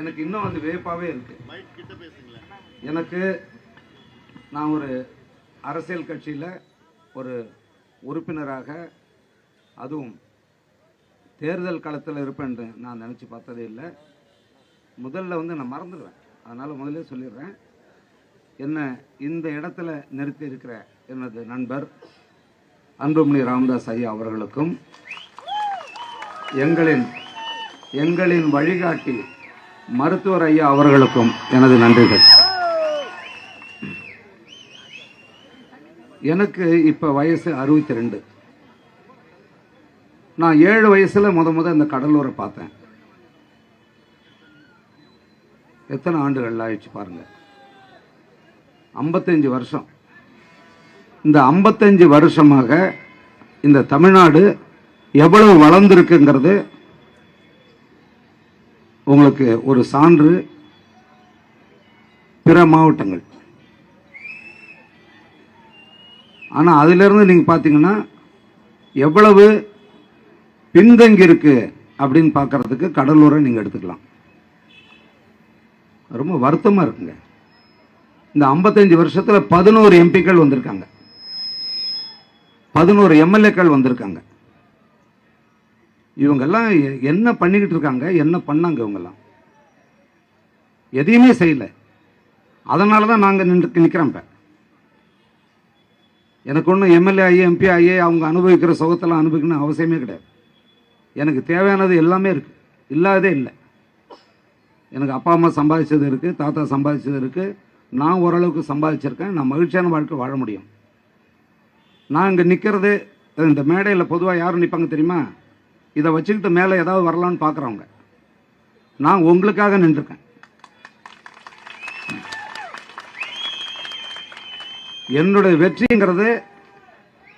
எனக்கு இன்னும் அது வேப்பாவே இருக்கு. எனக்கு நான் ஒரு அரசியல் கட்சியில் ஒரு உறுப்பினராக, அதுவும் தேர்தல் களத்தில் இருப்பேன் நான் நினச்சி பார்த்ததே இல்லை. முதல்ல நான் மறந்துடுவேன். அதனால் முதலே சொல்லிடுறேன், என்ன இந்த இடத்துல நிறுத்தி இருக்கிற எனது நண்பர் அன்புமணி ராமதாஸ் ஐயா அவர்களுக்கும், எங்களின் வழிகாட்டி மருத்துவர் ஐயா அவர்களுக்கும் எனது நன்றிகள். எனக்கு இப்ப வயசு 62. நான் 7 வயசுல முத இந்த கடலூரை பார்த்தேன். எத்தனை ஆண்டுகள் ஆயிடுச்சு பாருங்க, 55 வருஷம். இந்த 55 வருஷமாக இந்த தமிழ்நாடு எவ்வளவு வளர்ந்திருக்குங்கிறது உங்களுக்கு ஒரு சான்று. பிற மாவட்டங்கள், ஆனா அதிலிருந்து நீங்க பாத்தீங்கன்னா எவ்வளவு பின்தங்கி இருக்கு அப்படின்னு பார்க்கறதுக்கு கடலூரை நீங்க எடுத்துக்கலாம். ரொம்ப வருத்தமா இருக்குங்க. இந்த 55 வருஷத்துல 11 எம்பிக்கள் வந்திருக்காங்க, 11 எம்எல்ஏக்கள் வந்திருக்காங்க. இவங்கெல்லாம் என்ன பண்ணிக்கிட்டு இருக்காங்க, என்ன பண்ணாங்க? இவங்கெல்லாம் எதையுமே செய்யல. அதனாலதான் நாங்க நிற்கிறோம். எனக்கு ஒன்றும் எம்எல்ஏ ஆகி எம்பி ஆகி அவங்க அனுபவிக்கிற சுகத்தெல்லாம் அனுபவிக்கணும்னு அவசியமே கிடையாது. எனக்கு தேவையானது எல்லாமே இருக்கு, இல்லாததே இல்லை. எனக்கு அப்பா அம்மா சம்பாதிச்சது இருக்கு, தாத்தா சம்பாதிச்சது இருக்கு, நான் ஓரளவுக்கு சம்பாதிச்சிருக்கேன். நான் மகிழ்ச்சியான வாழ்க்கை வாழ முடியும். நான் இங்கே நிற்கிறது, இந்த மேடையில் பொதுவாக யாரும் நிற்பாங்க தெரியுமா? இதை வச்சுக்கிட்டு மேலே ஏதாவது வரலான்னு பார்க்குறவங்க. நான் உங்களுக்காக நின்றுருக்கேன். என்னுடைய வெற்றிங்கிறது,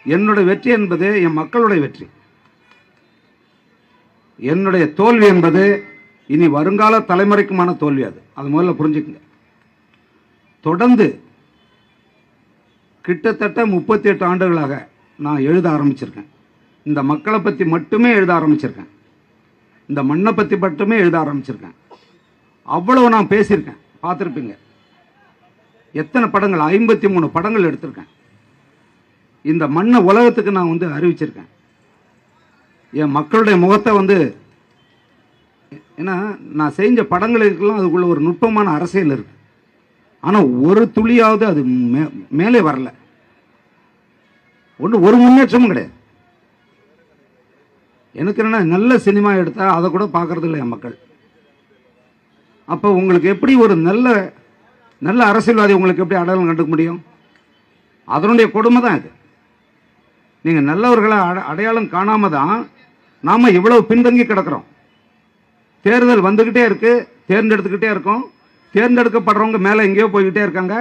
என்னுடைய வெற்றி என்பது என் மக்களுடைய வெற்றி. என்னுடைய தோல்வி என்பது இனி வருங்கால தலைமுறைக்குமான தோல்வி. அது முதல்ல புரிஞ்சுக்குங்க. தொடர்ந்து கிட்டத்தட்ட 38 ஆண்டுகளாக நான் எழுத ஆரம்பிச்சிருக்கேன். இந்த மக்களை பற்றி மட்டுமே எழுத ஆரம்பிச்சிருக்கேன். இந்த மண்ணை பற்றி மட்டுமே எழுத ஆரம்பிச்சிருக்கேன். அவ்வளவு நான் பேசியிருக்கேன், பார்த்துருப்பீங்க. எத்தனை படங்கள், 53 படங்கள் எடுத்திருக்கேன். இந்த மண்ணை உலகத்துக்கு நான் அறிவிச்சிருக்கேன். என் மக்களுடைய முகத்தை ஏன்னா நான் செஞ்ச படங்களுக்கெல்லாம் அதுக்குள்ள ஒரு நுட்பமான அரசியல் இருக்கு. ஆனா ஒரு துளியாவது அது மேலே வரல. ஒரு முன்னேற்றமும் கிடையாது. எனக்கு என்ன, நல்ல சினிமா எடுத்தா அதை கூட பார்க்கறது இல்லை என் மக்கள். அப்போ உங்களுக்கு எப்படி ஒரு நல்ல அரசியல்வாதி உங்களுக்கு எப்படி அடையாளம் கண்டுக்க முடியும்? அதனுடைய கொடுமை தான் இது. நீங்க நல்லவர்களை அடையாளம் காணாம தான் நாம இவ்வளவு பின்தங்கி கிடக்கிறோம். தேர்தல் வந்துகிட்டே இருக்கு, தேர்ந்தெடுத்துக்கிட்டே இருக்கோம். தேர்ந்தெடுக்கப்படுறவங்க மேல எங்கேயோ போய்கிட்டே இருக்காங்க.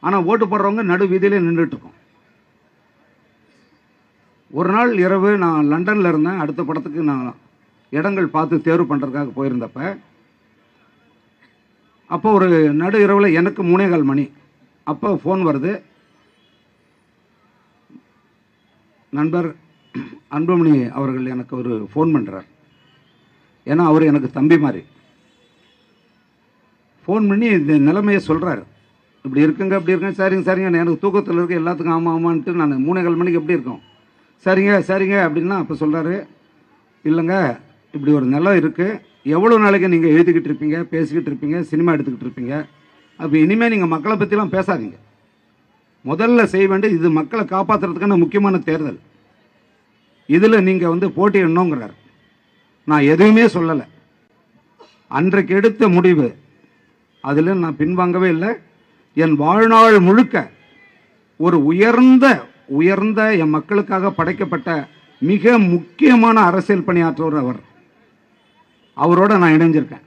ஆனா ஓட்டு போடுறவங்க நடு வீதியில நின்றுட்டு இருக்கோம். ஒரு நாள் இரவு நான் லண்டன்ல இருந்தேன். அடுத்த படத்துக்கு நான் இடங்கள் பார்த்து தேர்வு பண்றதுக்காக போயிருந்தப்ப, அப்போ ஒரு நடு இரவுல எனக்கு 3:15 மணி. அப்போ ஃபோன் வருது. நண்பர் அன்புமணி அவர்கள் எனக்கு ஒரு ஃபோன் பண்றார். ஏன்னா அவர் எனக்கு தம்பி மாதிரி. ஃபோன் பண்ணி இந்த நிலைமையை சொல்றாரு. இப்படி இருக்குங்க, அப்படி இருக்குங்க. சரிங்க, எனக்கு தூக்கத்தில் இருக்கு, எல்லாத்துக்கும் ஆமான்ட்டு நான் 3:15 மணிக்கு எப்படி இருக்கும், சரிங்க அப்படின்னா அப்போ சொல்றாரு, இல்லைங்க இப்படி ஒரு நிலம் இருக்கு, எவ்வளோ நாளைக்கு நீங்கள் எழுதிக்கிட்டு இருப்பீங்க, பேசிக்கிட்டு இருப்பீங்க, சினிமா எடுத்துக்கிட்டு இருப்பீங்க. அப்போ இனிமேல் நீங்கள் மக்களை பற்றிலாம் பேசாதீங்க. முதல்ல செய்ய வேண்டியது இது மக்களை காப்பாற்றுறதுக்கான முக்கியமான தேர்தல். இதில் நீங்கள் போட்டியிடணுங்கிறார். நான் எதுவுமே சொல்லலை. அன்றைக்கு எடுத்த முடிவு, அதில் நான் பின்வாங்கவே இல்லை. என் வாழ்நாள் முழுக்க ஒரு உயர்ந்த என் மக்களுக்காக படைக்கப்பட்ட மிக முக்கியமான அரசியல் பணியாற்றவர் அவர். அவரோட நான் இணைஞ்சிருக்கேன்.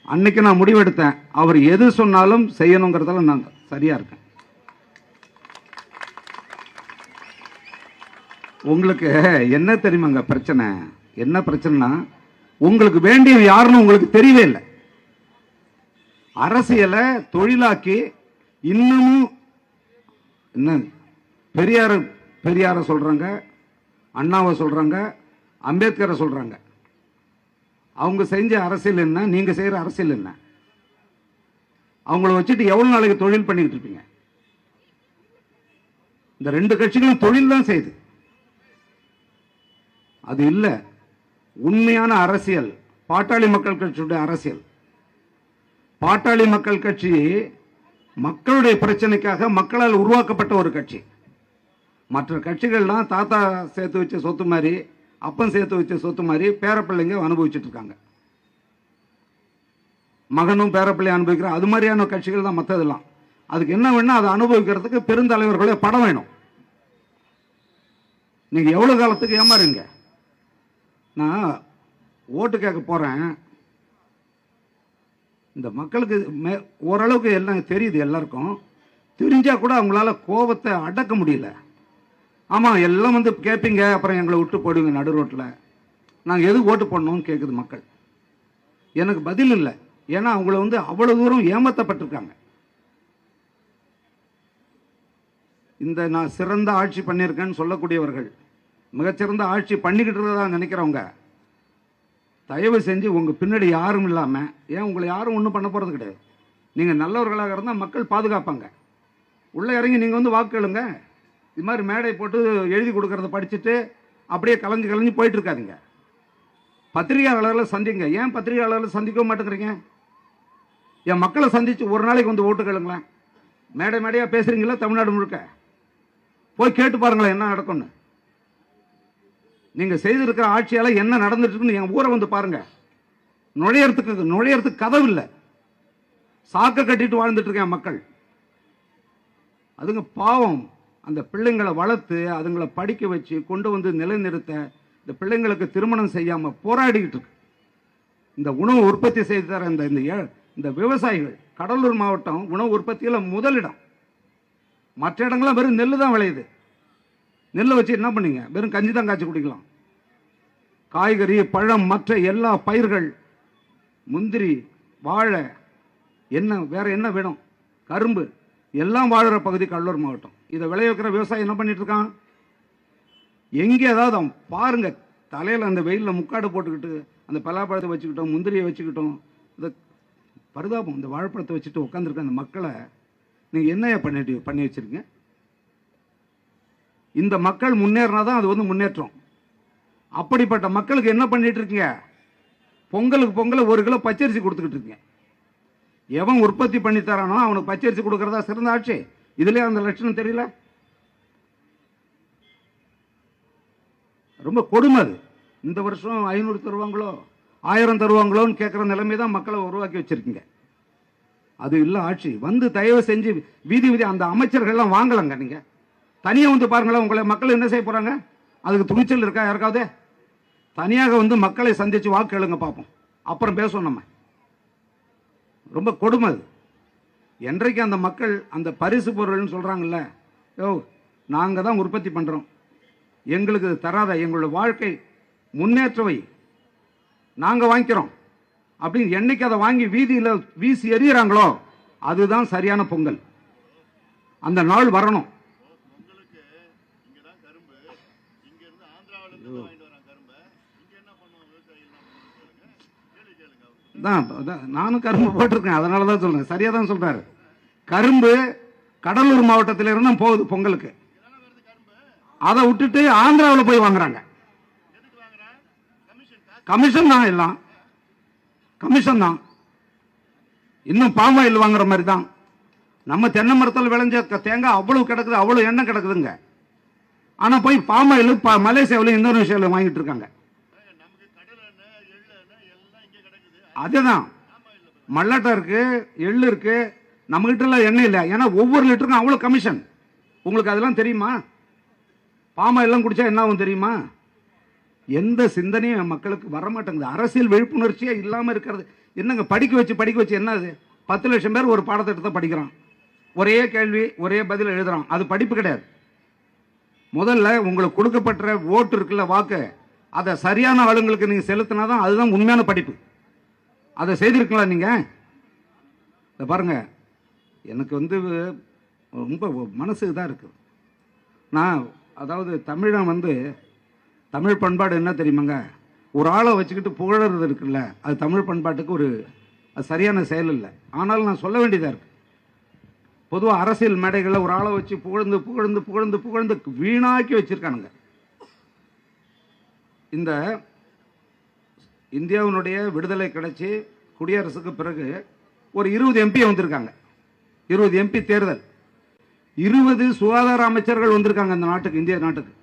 அன்னைக்கு நான் முடிவெடுத்தேன், அவர் எது சொன்னாலும் செய்யணுங்கிறதால நான் சரியா இருக்கேன். உங்களுக்கு என்ன தெரியுமாங்க பிரச்சனை? என்ன பிரச்சனைனா, உங்களுக்கு வேண்டிய யாருன்னு உங்களுக்கு தெரியவே இல்லை. அரசியலை தொழிலாக்கி இன்னமும் என்ன பெரியார சொல்றாங்க, அண்ணாவை சொல்றாங்க, அம்பேத்கரை சொல்றாங்க. அவங்க செஞ்ச அரசியல் என்ன, நீங்க செய்யற அரசியல் என்ன? அவங்கள வச்சுட்டு எவ்வளவு நாளைக்கு தொழில் பண்ணிக்கிட்டு இருப்பீங்க? இந்த ரெண்டு கட்சிகளும் தொழில் தான் செய்யுது. அது இல்ல உண்மையான அரசியல். பாட்டாளி மக்கள் கட்சியுடைய அரசியல். பாட்டாளி மக்கள் கட்சி மக்களுடைய பிரச்சனைக்காக மக்களால் உருவாக்கப்பட்ட ஒரு கட்சி. மற்ற கட்சிகள்லாம் தாத்தா சேர்த்து வச்ச சொத்து மாதிரி, அப்பன் சேர்த்து வச்ச சொத்து மாதிரி பேரப்பிள்ளைங்க அனுபவிச்சுட்டு இருக்காங்க. மகனும் பேரப்பிள்ளை அனுபவிக்கிற அது மாதிரியான கட்சிகள் தான் மற்றதெல்லாம். அதுக்கு என்ன வேணும்? அதை அனுபவிக்கிறதுக்கு பெருந்தலைவர்களே படம் வேணும். நீங்க எவ்வளவு காலத்துக்கு ஏமாறுங்க? நான் ஓட்டு கேட்க போறேன். இந்த மக்களுக்கு ஓரளவுக்கு எல்லாம் தெரியுது. எல்லாருக்கும் தெரிஞ்சா கூட அவங்களால கோபத்தை அடக்க முடியல. ஆமா, எல்லாம் வந்து கேட்பீங்க, அப்புறம் எங்களை விட்டு போடுவீங்க நடு ரோட்டில். நாங்கள் எது ஓட்டு போடணும்னு கேட்குது மக்கள். எனக்கு பதில் இல்லை. ஏன்னா அவங்கள வந்து அவ்வளவு தூரம் ஏமாற்றப்பட்டிருக்காங்க. இந்த நான் சிறந்த ஆட்சி பண்ணியிருக்கேன்னு சொல்லக்கூடியவர்கள், மிகச்சிறந்த ஆட்சி பண்ணிக்கிட்டு இருக்கிறதா நினைக்கிறவங்க, தயவு செஞ்சு உங்கள் பின்னாடி யாரும் இல்லாமல், ஏன் உங்களை யாரும் ஒன்றும் பண்ண போகிறது கிடையாது. நீங்கள் நல்லவர்களாக இருந்தால் மக்கள் பாதுகாப்பாங்க. உள்ளே இறங்கி நீங்கள் வந்து வாக்குகளுங்க. இது மாதிரி மேடை போட்டு எழுதி கொடுக்கறத படிச்சுட்டு அப்படியே கலைஞ்சு போயிட்டு இருக்காதிங்க. பத்திரிகையாளர்களை சந்திங்க. ஏன் பத்திரிகையாளர்களை சந்திக்க மாட்டேங்கிறீங்க? என் மக்களை சந்திச்சு ஒரு நாளைக்கு வந்து ஓட்டு கேளுங்களேன். மேடையாக பேசுறீங்களா? தமிழ்நாடு முழுக்க போய் கேட்டு பாருங்களேன் என்ன நடக்கும்னு. நீங்க செய்திருக்கிற ஆட்சியால என்ன நடந்துட்டு இருக்குன்னு என் ஊரை வந்து பாருங்க. நுழையறதுக்கு கதவு இல்லை. சாக்க கட்டிட்டு வாழ்ந்துட்டு இருக்கேன் மக்கள். அதுங்க பாவம். அந்த பிள்ளைங்களை வளர்த்து அதுங்களை படிக்க வச்சு கொண்டு வந்து நிலைநிறுத்த இந்த பிள்ளைங்களுக்கு திருமணம் செய்யாம போராடிக்கிட்டு இருக்கு. இந்த உணவு உற்பத்தி செய்து தர இந்த விவசாயிகள், கடலூர் மாவட்டம் உணவு உற்பத்தியில் முதலிடம். மற்ற இடங்கள்லாம் வெறும் நெல் தான் விளையுது. நெல்லை வச்சு என்ன பண்ணீங்க? வெறும் கஞ்சி தான் காய்ச்சி குடிக்கலாம். காய்கறி, பழம், மற்ற எல்லா பயிர்கள், முந்திரி, வாழை, என்ன வேற என்ன வேணும், கரும்பு எல்லாம் வாழற பகுதி கடலூர் மாவட்டம். இதை விளைவிக்கிற விவசாயி என்ன பண்ணிட்டு இருக்கான்? எங்கே ஏதாவது அவன் பாருங்க, தலையில் அந்த வெயிலில் முக்காடு போட்டுக்கிட்டு அந்த பலாப்பழத்தை வச்சுக்கிட்டோம், முந்திரியை வச்சுக்கிட்டோம், இந்த பரிதாபம் இந்த வாழைப்பழத்தை வச்சுட்டு உட்காந்துருக்க அந்த மக்களை நீங்கள் என்ன பண்ணி வச்சிருக்கீங்க? இந்த மக்கள் முன்னேறினா தான் அது வந்து முன்னேற்றம். அப்படிப்பட்ட மக்களுக்கு என்ன பண்ணிட்டு இருக்கீங்க? பொங்கலுக்கு 1 கிலோ பச்சரிசி கொடுத்துக்கிட்டு இருக்கீங்க. எவன் உற்பத்தி பண்ணி தரானோ அவனுக்கு பச்சரிசி கொடுக்கறதா சிறந்த ஆட்சி? இதுலயே அந்த லட்சணம் தெரியல. ரொம்ப கொடுமை அது. இந்த வருஷம் 500 தருவாங்களோ 1000 தருவாங்களோன்னு கேட்குற நிலைமை தான் மக்களை உருவாக்கி வச்சிருக்கீங்க. அது இல்லை ஆட்சி. வந்து தயவு செஞ்சு வீதி அந்த அமைச்சர்கள்லாம் வாங்கலங்க. நீங்க தனியாக வந்து பாருங்களேன், உங்களை மக்கள் என்ன செய்ய போறாங்க? அதுக்கு துணிச்சல் இருக்கா யாருக்காவது? தனியாக வந்து மக்களை சந்திச்சு வாக்கு எழுங்க பார்ப்போம், அப்புறம் பேசுவோம் நம்ம. ரொம்ப கொடுமை அது. என்றைக்கு அந்த மக்கள் அந்த பரிசு பொருள்னு சொல்றாங்கல்ல, யோ நாங்கள் தான் உற்பத்தி பண்றோம், எங்களுக்கு தராத, எங்களோட வாழ்க்கை முன்னேற்றவை நாங்கள் வாங்கிக்கிறோம் அப்படின்னு என்னைக்கு அதை வாங்கி வீதியில் வீசி எறிகிறாங்களோ அதுதான் சரியான பொங்கல். அந்த நாள் வரணும். நானும் கரும்பு போட்டிருக்கேன், அதனால தான் சொல்றேன். சரியா தான் சொல்றாரு. கரும்பு கடலூர் மாவட்டத்தில் இருந்து போகுது பொங்கலுக்கு. அதை விட்டுட்டு ஆந்திராவில் போய் வாங்குறாங்க. கமிஷன் தான், எல்லாம் கமிஷன் தான். இன்னும் பாம் ஆயில் வாங்குற மாதிரி தான். நம்ம தென்னை மரத்தில் விளைஞ்ச தேங்காய் அவ்வளவு கிடக்குது, அவ்வளவு எண்ணெய் கிடக்குதுங்க. ஆனா போய் பாம் ஆயில் மலேசியாவிலும் இந்தோனேஷியாவிலும் வாங்கிட்டு இருக்காங்க. அதுதான் மல்லாட்டை இருக்கு, எள்ளு இருக்கு, நம்ம கிட்ட எல்லாம் எண்ணெய் இல்லை. ஏன்னா ஒவ்வொரு லிட்டருக்கும் அவ்வளவு கமிஷன். உங்களுக்கு அதெல்லாம் தெரியுமா? பாமா எல்லாம் குடிச்சா என்ன ஆகும் தெரியுமா? எந்த சிந்தனையும் மக்களுக்கு வரமாட்டேங்குது. அரசியல் விழிப்புணர்ச்சியே இல்லாம இருக்கிறது. என்னங்க படிக்க வச்சு என்ன அது? 10 லட்சம் பேர் ஒரு பாடத்திட்டத்தை படிக்கிறான், ஒரே கேள்வி ஒரே பதில் எழுதுறான். அது படிப்பு கிடையாது. முதல்ல உங்களுக்கு கொடுக்கப்பட்ட ஓட்டு இருக்குல்ல, வாக்கு, அதை சரியான ஆளுங்களுக்கு நீங்க செலுத்தினாதான் அதுதான் உண்மையான படிப்பு. அதை செய்திருக்கலாம் நீங்க. பாருங்க, எனக்கு வந்து ரொம்ப மனசு இதாக இருக்குது. நான் அதாவது தமிழன் வந்து தமிழ் பண்பாடு என்ன தெரியுமாங்க? ஒரு ஆளை வச்சுக்கிட்டு புகழறது இருக்குல்ல, அது தமிழ் பண்பாட்டுக்கு அது சரியான செயல் இல்லை. ஆனாலும் நான் சொல்ல வேண்டியதாக இருக்கு. பொதுவாக அரசியல் மேடைகளில் ஒரு ஆளை வச்சு புகழ்ந்து புகழ்ந்து புகழ்ந்து புகழ்ந்து வீணாக்கி வச்சிருக்கானுங்க. இந்த இந்தியாவினுடைய விடுதலை கிடைச்சி குடியரசுக்கு பிறகு ஒரு 20 எம்பி வந்திருக்காங்க. 20 எம்பி தேர்தல், 20 சுகாதார அமைச்சர்கள் வந்திருக்காங்க இந்த நாட்டுக்கு, இந்திய நாட்டுக்கு.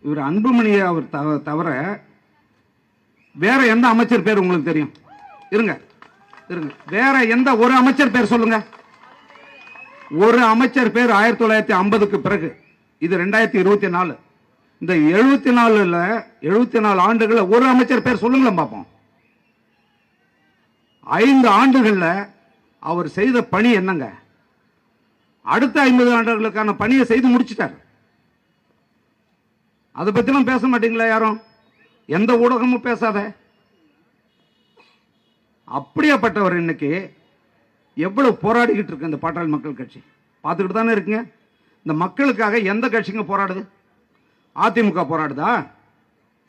இவர் அன்புமணியை அவர் தவிர வேற எந்த அமைச்சர் பேர் உங்களுக்கு தெரியும்? இருங்க இருங்க, வேற எந்த ஒரு அமைச்சர் பேர் சொல்லுங்க. ஒரு அமைச்சர் பேர் 1950க்கு பிறகு, இது 2024, இந்த 74 ஆண்டுகள்ல ஒரு அமைச்சர் பேர் சொல்லுங்களேன் பார்ப்போம். 5 ஆண்டுகள்ல அவர் செய்த பணி என்னங்க? அடுத்த 50 ஆண்டுகளுக்கான பணியை செய்து முடிச்சிட்டார். அதை பத்திலாம் பேச மாட்டீங்களா யாரும்? எந்த ஊடகமும் பேசாத. அப்படியாப்பட்டவர் இன்னைக்கு எவ்வளவு போராடிக்கிட்டு இருக்கு இந்த பாட்டாளி மக்கள் கட்சி, பார்த்துக்கிட்டு தானே இருக்குங்க. இந்த மக்களுக்காக எந்த கட்சிங்க போராடுது? அதிமுக போராடுதா?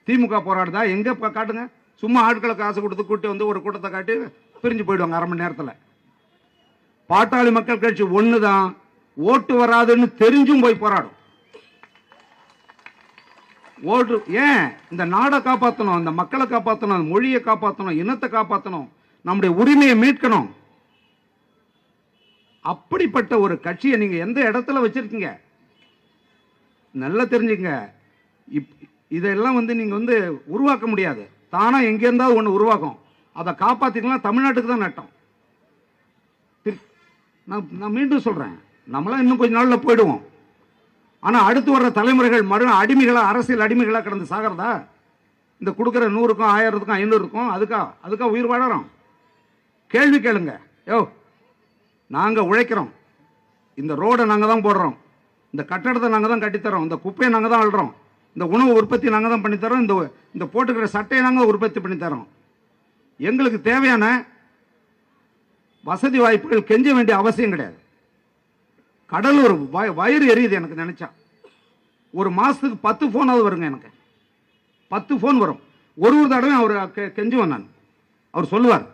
திமுக போராடுதா? எங்க காட்டுங்க. சும்மா ஆட்களை காசு கொடுத்து கூட்டி வந்து ஒரு கூட்டத்தை காட்டி பிரிஞ்சு போயிடுவாங்க அரை மணி நேரத்தில். பாட்டாளி மக்கள் கட்சி ஒண்ணுதான், ஓட்டு வராதுன்னு தெரிஞ்சும் போய் போராடும். ஓட்டு ஏன்? இந்த நாடை காப்பாற்றணும், இந்த மக்களை காப்பாற்றணும், மொழியை காப்பாற்றணும், இனத்தை காப்பாற்றணும், நம்முடைய உரிமையை மீட்கணும். அப்படிப்பட்ட ஒரு கட்சியை நீங்க எந்த இடத்துல வச்சிருக்கீங்க? நல்லா தெரிஞ்சுங்க. இதெல்லாம் நீங்க உருவாக்க முடியாது. தானா எங்க இருந்தாலும் ஒண்ணு உருவாக்கும். அதை காப்பாத்திக்கலாம். தமிழ்நாட்டுக்கு தான் நட்டம். நான் மீண்டும் சொல்றேன், நம்மளாம் இன்னும் கொஞ்ச நாள்ல போயிடுவோம். ஆனா அடுத்து வர்ற தலைமுறைகள் மறு அடிமைகளா, அரசியல் அடிமைகளா கிடந்து சாகிறதா? இந்த கொடுக்குற 100க்கும் 1000க்கும் 500க்கும் அதுக்கா உயிர் வாழறோம்? கேள்வி கேளுங்க. யோ, நாங்க உழைக்கிறோம், இந்த ரோடை நாங்க தான் போடுறோம், இந்த கட்டடத்தை நாங்க தான் கட்டித்தரோம், இந்த குப்பையை நாங்க தான் அள்ளுறோம், இந்த உணவு உற்பத்தி நாங்க தான் பண்ணித்தரோம், இந்த போட்டுக்கிற சட்டையை நாங்க உற்பத்தி பண்ணித்தரோம். எங்களுக்கு தேவையான வசதி வாய்ப்புகள் கெஞ்ச வேண்டிய அவசியம் கிடையாது. கடலூர் வயிறு எரியுது எனக்கு நினைச்சா. ஒரு மாசத்துக்கு 10 போனாவது வருங்க. எனக்கு 10 போன் வரும். ஒரு தடவை அவர் கெஞ்சுவேன் நான். அவர் சொல்லுவார்,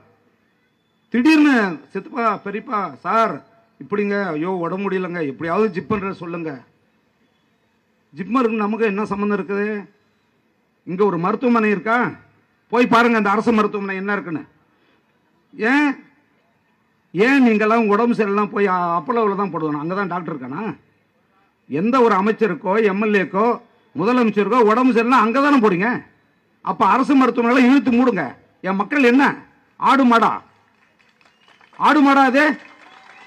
திடீர்னு சித்தப்பா பெரியப்பா சார் இப்படிங்க, ஐயோ உடம்பு முடியலங்க, எப்படியாவது ஜிப்மர் சொல்லுங்க. ஜிப்மருக்கு நமக்கு என்ன சம்பந்தம் இருக்குது? இங்க ஒரு மருத்துவமனை இருக்கா? போய் பாருங்க அந்த அரசு மருத்துவமனை என்ன இருக்குன்னு. ஏன் நீங்கெல்லாம் உடம்பு சரியில்லாம் போய் அப்பளவில் தான் போடுவாங்க? அங்கதான் டாக்டர் இருக்கானா? எந்த ஒரு அமைச்சருக்கோ எம்எல்ஏக்கோ முதலமைச்சருக்கோ உடம்பு சரியில்லாம் அங்கதானே போடுங்க. அப்ப அரசு மருத்துவமனை இழுத்து மூடுங்க. என் மக்கள் என்ன ஆடு மாடா? ஆடு மாடா? அது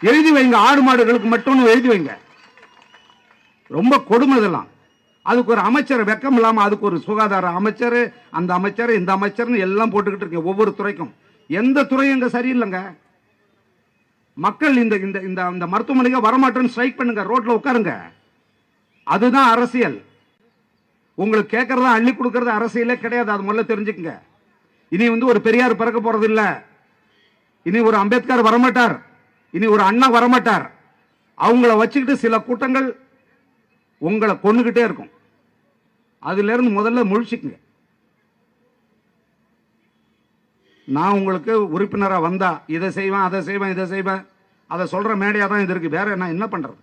எழுதி வைங்க, ஆடு மாடுகளுக்கு மட்டும் எழுதி வைங்க. ரொம்ப கொடுமை இதெல்லாம். அதுக்கு ஒரு அமைச்சர் வெக்கம் இல்லாம அதுக்கு ஒரு சுகாதார அமைச்சர், அந்த அமைச்சர், இந்த அமைச்சர்னு எல்லாம் போட்டுக்கிட்டு இருக்கீங்க ஒவ்வொரு துறைக்கும். எந்த துறையும் இங்க சரியில்லைங்க. மக்கள் இந்த மருத்துவமனைக்கு வரமாட்டேன்னு ஸ்ட்ரைக் பண்ணுங்க, ரோட்ல உட்காருங்க. அதுதான் அரசியல். உங்களுக்கு கேட்கறதா அள்ளி கொடுக்கறது அரசியலே கிடையாது. அது முதல்ல தெரிஞ்சுக்கங்க. இனி ஒரு பெரியார் பிறக்க போறது இல்ல, இனி ஒரு அம்பேத்கர் வரமாட்டார், இனி ஒரு அண்ணா வரமாட்டார். அவங்கள வச்சுக்கிட்டு சில கூட்டங்கள் உங்களை கொண்டுகிட்டே இருக்கும். அதுல இருந்து முதல்ல முழிச்சுக்குங்க. நான் உங்களுக்கு உறுப்பினரா வந்தா இதை செய்வேன், அதை செய்வேன், இதை செய்வேன், அதை சொல்ற மேடையா தான் இது இருக்கு. வேற நான் என்ன பண்றது?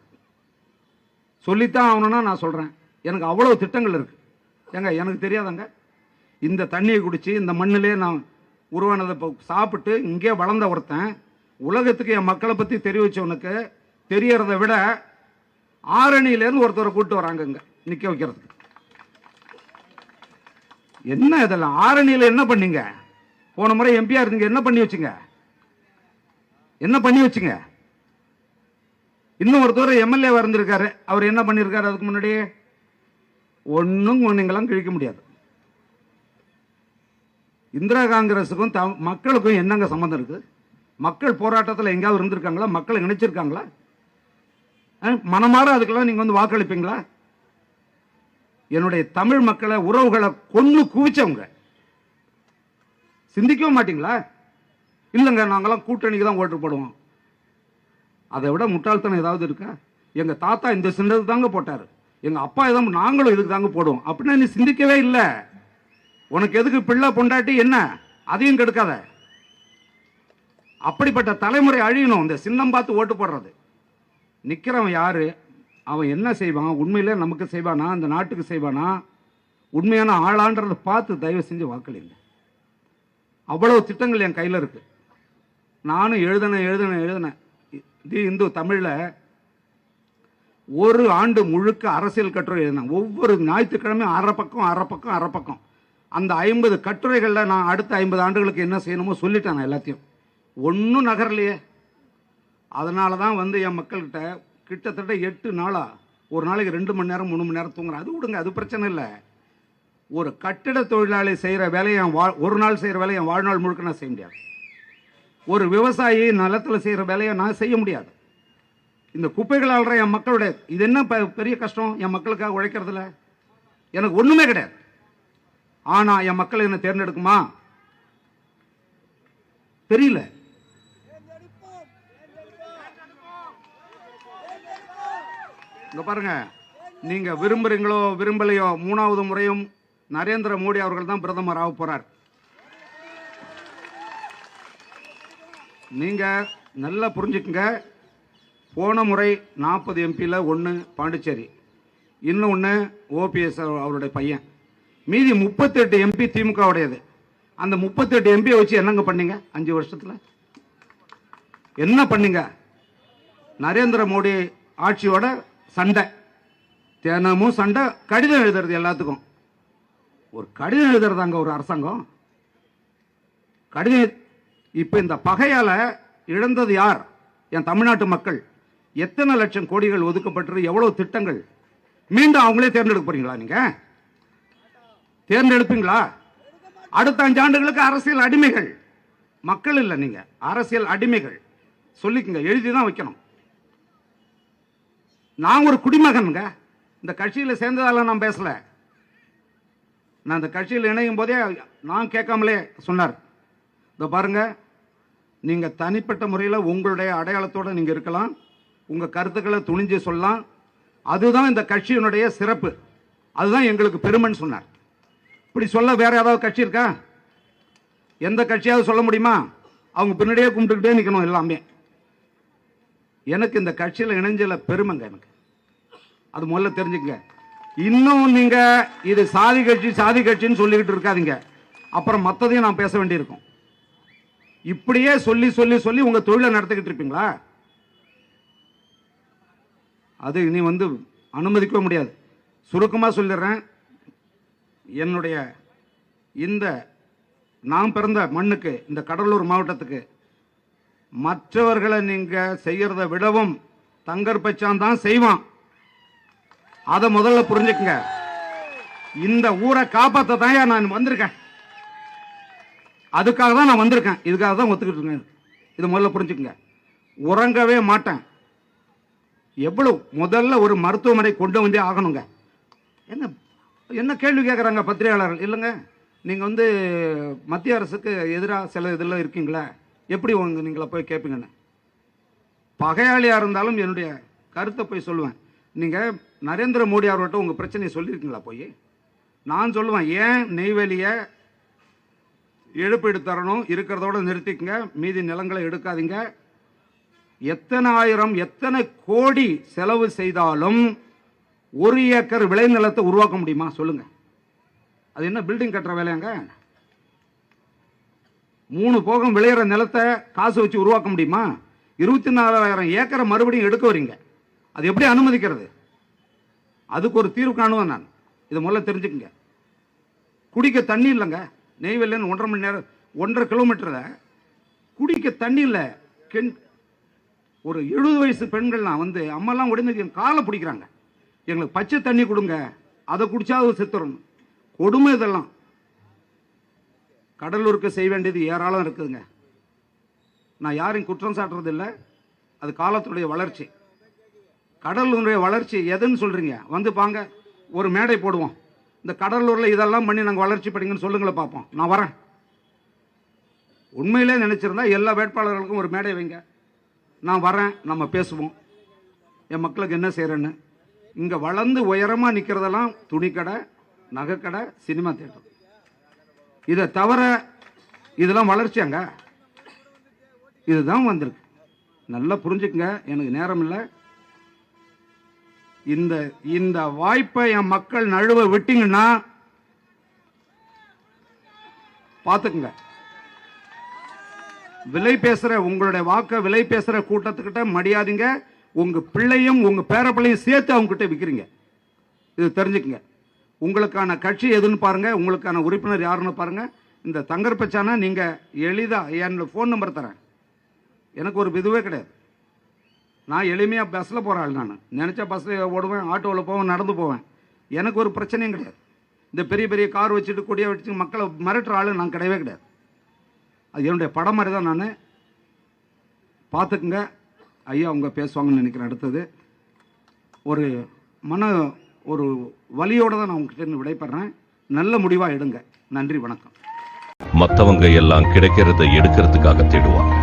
சொல்லித்தான் ஆகணும்னா நான் சொல்றேன். எனக்கு அவ்வளவு திட்டங்கள் இருக்கு. ஏங்க எனக்கு தெரியாதங்க, இந்த தண்ணியை குடிச்சு இந்த மண்ணிலே நான் உருவானதை சாப்பிட்டு இங்கே வளர்ந்த ஒருத்தன், உலகத்துக்கு என் மக்களை பத்தி தெரிவிச்சவனுக்கு தெரியறதை விட ஆரணியிலேருந்து ஒருத்தரை கூட்டு வராங்க இங்க நிக்க வைக்கிறதுக்கு. என்ன இதெல்லாம்? ஆரணியில என்ன பண்ணீங்க? போன முறை எம்பியா இருந்தீங்க, என்ன பண்ணி வச்சுங்க? என்ன பண்ணி வச்சுங்க? இன்னும் ஒருத்தர் எம்எல்ஏ இருந்திருக்காரு, அவர் என்ன பண்ணிருக்காரு? அதுக்கு முன்னாடி ஒன்னும் நீங்களாம் கிழிக்க முடியாது. இந்திரா காங்கிரஸுக்கும் மக்களுக்கும் என்னங்க சம்பந்தம் இருக்கு? மக்கள் போராட்டத்தில் எங்கேயாவது இருந்திருக்காங்களா? மக்களை நினைச்சிருக்காங்களா? மனமாற அதுக்கெல்லாம் நீங்க வாக்களிப்பீங்களா? என்னுடைய தமிழ் மக்களை, உறவுகளை கொன்னு குவிச்சவங்க சிந்திக்கவும் மாட்டீங்களா? இல்லைங்க நாங்கெல்லாம் கூட்டணிக்கு தான் ஓட்டு போடுவோம். அதை விட முட்டாள்தனம் ஏதாவது இருக்கா? எங்க தாத்தா இந்த சின்னது தாங்க போட்டாரு. எங்கள் அப்பா எதுவும் நாங்களும் இதுக்கு தாங்க போடுவோம் அப்படின்னா நீ சிந்திக்கவே இல்லை. உனக்கு எதுக்கு பிள்ளை பொண்டாட்டி என்ன, அதையும் கெடுக்காத. அப்படிப்பட்ட தலைமுறை அழியணும். இந்த சின்னம் பார்த்து ஓட்டு போடுறது. நிற்கிறவன் யாரு, அவன் என்ன செய்வான், உண்மையிலே நமக்கு செய்வானா, அந்த நாட்டுக்கு செய்வானா, உண்மையான ஆளான்றதை பார்த்து தயவு செஞ்சு வாக்களிங்க. அவ்வளவு திட்டங்கள் என் கையில் இருக்கு. நானும் எழுதினேன். தி இந்து தமிழில் ஒரு ஆண்டு முழுக்க அரசியல் கட்டுரை எழுதினேன். ஒவ்வொரு ஞாயிற்றுக்கிழமையும் அரை பக்கம். அந்த 50 கட்டுரைகளில் நான் அடுத்த 50 ஆண்டுகளுக்கு என்ன செய்யணுமோ சொல்லிட்டேன். நான் எல்லாத்தையும் ஒன்றும் நகரலையே. அதனால தான் வந்து என் மக்கள்கிட்ட கிட்டத்தட்ட 8 நாளா ஒரு நாளைக்கு 2 மணி நேரம் 3 மணி நேரம் தூங்குறேன். அது விடுங்க, அது பிரச்சனை இல்லை. ஒரு கட்டிட தொழிலாளி செய்கிற வேலையை ஒரு நாள் செய்கிற வேலையை என் வாழ்நாள் முழுக்க நான் செய்ய முடியாது. ஒரு விவசாயி நிலத்தில் செய்கிற வேலையை நான் செய்ய முடியாது. இந்த குப்பைகள் ஆள்ற என் மக்களுடைய இது என்ன பெரிய கஷ்டம் என் மக்களுக்காக உழைக்கிறதுல? எனக்கு ஒன்றுமே கிடையாது. ஆனால் என் மக்கள் என்ன தேர்ந்தெடுக்குமா தெரியல. இங்க பாருங்க, நீங்க விரும்புறீங்களோ விரும்பலையோ 3வது முறையும் நரேந்திர மோடி அவர்கள் தான் பிரதமர் ஆக போறார். நீங்க நல்லா புரிஞ்சுக்குங்க. போன முறை 40 எம்பியில் 1 பாண்டிச்சேரி, இன்னொன்று ஓபிஎஸ் அவருடைய பையன், மீதி 38 எம்பி திமுக உடையது. அந்த 38 எம்பியை வச்சு என்னங்க பண்ணீங்க 5 வருஷத்துல? என்ன பண்ணீங்க? நரேந்திர மோடி ஆட்சியோட சண்டை, தினமும் சண்டை, கடிதம் எழுதுறது எல்லாத்துக்கும். ஒரு கடிதம் எழுதுறதாங்க ஒரு அரசாங்கம்? கடிதம். இப்ப இந்த பகையால இழந்தது யார்? என் தமிழ்நாட்டு மக்கள். எத்தனை லட்சம் கோடிகள் ஒதுக்கப்பட்டு எவ்வளவு திட்டங்கள். மீண்டும் அவங்களே தேர்ந்தெடுக்க போறீங்களா? நீங்க தேர்ந்தெடுப்பீங்களா? அடுத்த 5 ஆண்டுகளுக்கு அரசியல் அடிமைகள். மக்கள் இல்லை, நீங்க அரசியல் அடிமைகள். சொல்லிக்கங்க, எழுதிதான் வைக்கணும். நான் ஒரு குடிமகனுங்க. இந்த கட்சியில் சேர்ந்ததால நான் பேசல. நான் இந்த கட்சியில் இணையும் போதே நான் கேட்காமலே சொன்னார், இதோ பாருங்க, நீங்க தனிப்பட்ட முறையில் உங்களுடைய அடையாளத்தோடு நீங்க இருக்கலாம், உங்க கருத்துக்களை துணிஞ்சு சொல்லலாம், அதுதான் இந்த கட்சியினுடைய சிறப்பு, அதுதான் எங்களுக்கு பெருமைன்னு சொன்னார். இப்படி சொல்ல வேற ஏதாவது கட்சி இருக்கா? எந்த கட்சியாவது சொல்ல முடியுமா? அவங்க பின்னாடியே கும்பிட்டுக்கிட்டே நிற்கணும் எல்லாமே. எனக்கு இந்த கட்சியில் இணைஞ்சல பெருமைங்க எனக்கு. அது முதல்ல தெரிஞ்சுக்கங்க. இன்னும் நீங்க இது சாதி கட்சின்னு சொல்லிக்கிட்டு இருக்காதீங்க. அப்புறம் மற்றதையும் நான் பேச வேண்டியிருக்கும். இப்படியே சொல்லி சொல்லி சொல்லி உங்க தொழிலை நடத்திக்கிட்டு இருப்பீங்களா? அது இனி வந்து அனுமதிக்கவே முடியாது. சுருக்கமாக சொல்லிடுறேன். என்னுடைய இந்த நான் பிறந்த மண்ணுக்கு, இந்த கடலூர் மாவட்டத்துக்கு, மற்றவர்களை நீங்க செய்யறத விடவும் தங்கர் பச்சான் தான் செய்வான். அதை முதல்ல புரிஞ்சுக்குங்க. இந்த ஊரை காப்பாற்ற தான் நான் வந்திருக்கேன். அதுக்காக தான் நான் வந்திருக்கேன். இதுக்காக தான் ஒத்துக்கிட்டு இருக்கேன். இதை முதல்ல புரிஞ்சுக்குங்க. உறங்கவே மாட்டேன். எவ்வளவு முதல்ல ஒரு மருத்துவமனை கொண்டு வந்தே ஆகணுங்க. என்ன என்ன கேள்வி கேட்குறாங்க பத்திரிகையாளர்கள்? இல்லைங்க, நீங்கள் வந்து மத்திய அரசுக்கு எதிராக சில இதெல்லாம் இருக்கீங்களா, எப்படி நீங்கள போய் கேட்பீங்கன்னு. பகையாளியாக இருந்தாலும் என்னுடைய கருத்தை போய் சொல்லுவேன். நீங்கள் நரேந்திர மோடி அவர்கிட்ட உங்கள் பிரச்சனையை சொல்லியிருக்கீங்களா போய்? நான் சொல்லுவேன், ஏன் நெய்வேலியை இழப்பீடு தரணும், இருக்கிறதோட நிறுத்திக்கங்க, மீதி நிலங்களை எடுக்காதீங்க. எத்தனை ஆயிரம் எத்தனை கோடி செலவு செய்தாலும் 1 ஏக்கர் விளைநிலத்தை உருவாக்க முடியுமா சொல்லுங்க? அது என்ன பில்டிங் கட்டுற வேலையாங்க? 3 போகம் விளையிற நிலத்தை காசு வச்சு உருவாக்க முடியுமா? 24,000 ஏக்கரை மறுபடியும் எடுக்க வரீங்க. அது எப்படி அனுமதிக்கிறது? அதுக்கு ஒரு தீர்வு காணுவேன் நான். இதை முதல்ல தெரிஞ்சுக்கங்க. குடிக்க தண்ணி இல்லைங்க. நெய்வேலின்னு 1.5 மணி நேரம் 1.5 கிலோமீட்டரில் குடிக்க தண்ணி இல்லை. ஒரு 70 வயசு பெண்கள்லாம் வந்து அம்மாலாம் உடனே காலை பிடிக்கிறாங்க, எங்களுக்கு பச்சை தண்ணி கொடுங்க, அதை குடிச்சாவது செத்துறணும். கொடுமை இதெல்லாம். கடலூருக்கு செய்ய வேண்டியது ஏராளம் இருக்குதுங்க. நான் யாரையும் குற்றம் சாட்டுறது இல்லை. அது காலத்துடைய வளர்ச்சி. கடலூருடைய வளர்ச்சி எதுன்னு சொல்றீங்க? வந்து பாங்க, ஒரு மேடை போடுவோம். இந்த கடலூரில் இதெல்லாம் பண்ணி நாங்கள் வளர்ச்சி படிங்கன்னு சொல்லுங்களேன் பார்ப்போம். நான் வரேன். உண்மையிலே நினைச்சிருந்தா எல்லா வேட்பாளர்களுக்கும் ஒரு மேடை வைங்க, நான் வரேன், நம்ம பேசுவோம், என் மக்களுக்கு என்ன செய்கிறேன்னு. இங்க வளர்ந்து உயரமா நிக்கிறதெல்லாம் துணிக்கடை, நகைக்கடை, சினிமா தியேட்டர். இதை தவிர இதெல்லாம் வளர்ச்சியாங்க? இதுதான் வந்திருக்கு. நல்லா புரிஞ்சுக்குங்க, எனக்கு நேரம் இல்லை. இந்த வாய்ப்பை என் மக்கள் நழுவ விட்டீங்கன்னா பார்த்துக்குங்க. விலை பேசுற உங்களுடைய வாக்க விலை பேசுற கூட்டத்துக்கிட்ட மடியாதீங்க. உங்க பிள்ளையும் உங்க பேரப்பிள்ளையும் சேர்த்து அவங்க கிட்ட விற்கிறீங்க. இது தெரிஞ்சுக்குங்க. உங்களுக்கான கட்சி எதுன்னு பாருங்க, உங்களுக்கான உறுப்பினர் யாருன்னு பாருங்க. இந்த தங்கர்பச்சானா நீங்க எளிதா என்னோட ஃபோன் நம்பர் தரேன். எனக்கு ஒரு இதுவே கிடையாது. நான் எளிமையாக பஸ்ஸில் போகிற ஆள். நான் நினச்சா பஸ்ஸில் ஓடுவேன், ஆட்டோவில் போவேன், நடந்து போவேன். எனக்கு ஒரு பிரச்சனையும் கிடையாது. இந்த பெரிய பெரிய கார் வச்சுட்டு கொடியை வச்சு மக்களை மிரட்டுற ஆள் நான் கிடையவே கிடையாது. அது என்னுடைய படம் மாதிரி தான். நான் பார்த்துக்குங்க. ஐயா அவங்க பேசுவாங்கன்னு நினைக்கிறேன். அடுத்தது ஒரு வலியோடு தான் நான் உங்ககிட்ட விடைபெறேன். நல்ல முடிவாக எடுங்க. நன்றி, வணக்கம். மற்றவங்க எல்லாம் கிடைக்கிறத எடுக்கிறதுக்காக தேடுவாங்க.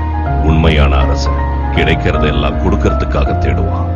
உண்மையான அரசு கிடைக்கிறதெல்லாம் கொடுக்கறதுக்காக தேடுவான்.